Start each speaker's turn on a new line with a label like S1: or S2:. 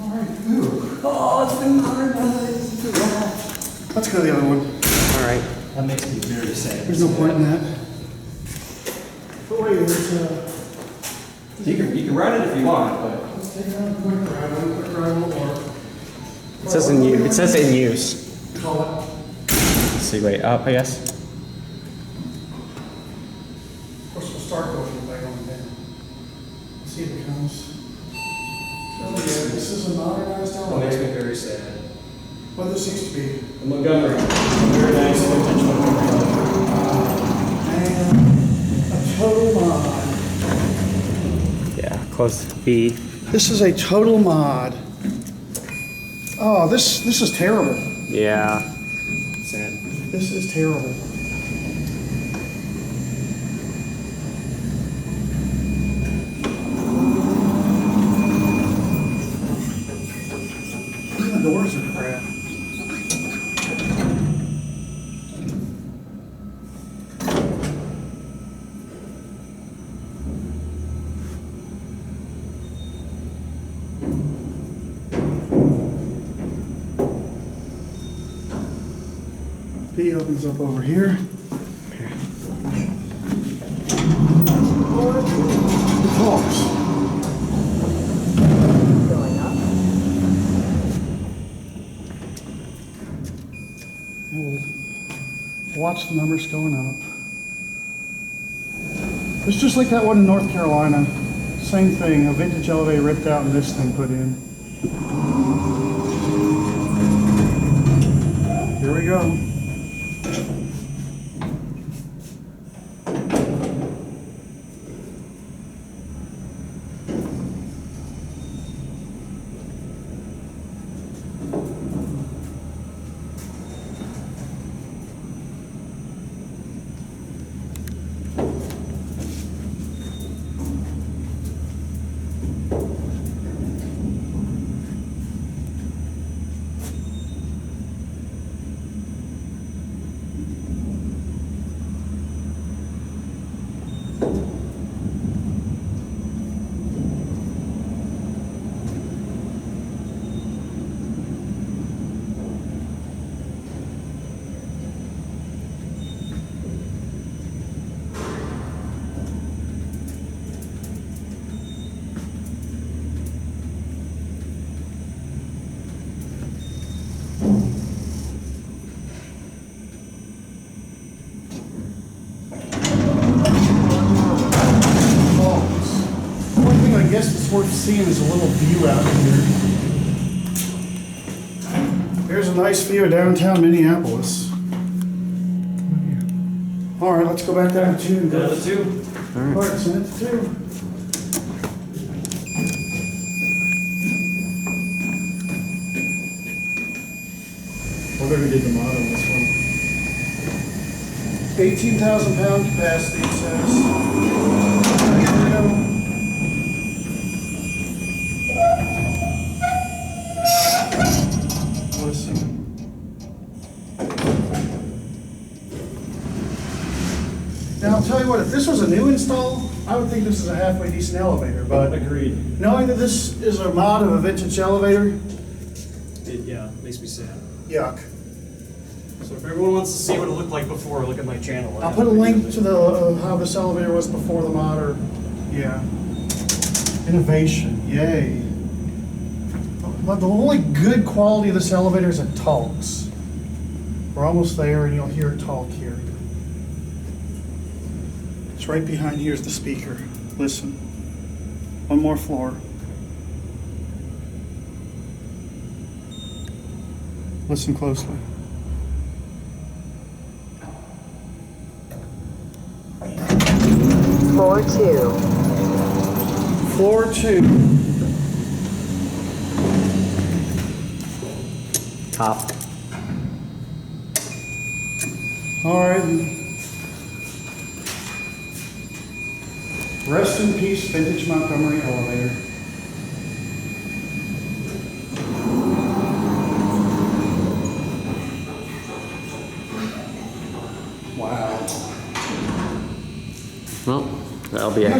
S1: Alright, ooh. Oh, it's been modernized. Let's go to the other one.
S2: Alright.
S3: That makes me very sad.
S1: There's no point in that. But wait, there's
S3: You can run it if you want, but
S1: let's take it out quick drive. Quick drive won't work.
S2: It says in use. It says in use.
S1: Call it.
S2: Let's see, wait, up, I guess.
S1: Of course, we'll start going back on there. See if it comes. Oh yeah, this is a modernized
S3: that makes me
S1: elevator.
S3: very sad.
S1: What this used to be.
S3: The Montgomery. Very nice vintage Montgomery.
S1: And a total mod.
S2: Yeah, close to B.
S1: This is a total mod. Oh, this is terrible.
S2: Yeah. Sad.
S1: This is terrible. Even the doors are crap. P opens up over here. The talks.
S4: Going up.
S1: We'll watch the numbers going up. It's just like that one in North Carolina. Same thing, a vintage elevator ripped out and this thing put in. Here we go. I guess it's worth seeing is a little view out here. There's a nice view of downtown Minneapolis. All right, let's go back down to 2 and go.
S3: Down to 2.
S1: All right, send it to 2.
S3: Whatever did the mod on this one.
S1: 18,000 pound capacity, it says. Here we go. Listen. Now I'll tell you what, if this was a new install, I would think this is a halfway decent elevator, but
S3: Agreed.
S1: knowing that this is a mod of a vintage elevator,
S3: Yeah, makes me sad.
S1: yuck.
S3: So if everyone wants to see what it looked like before, look at my channel.
S1: I'll put a link to the how this elevator was before the mod, or yeah. Innovation, yay. But the only good quality of this elevator is it talks. We're almost there and you'll hear it talk here. It's right behind here's the speaker. Listen. One more floor. Listen closely.
S4: Floor 2.
S1: Floor 2.
S2: Top.
S1: All right. Rest in peace, vintage Montgomery elevator.
S2: Well, that'll be it.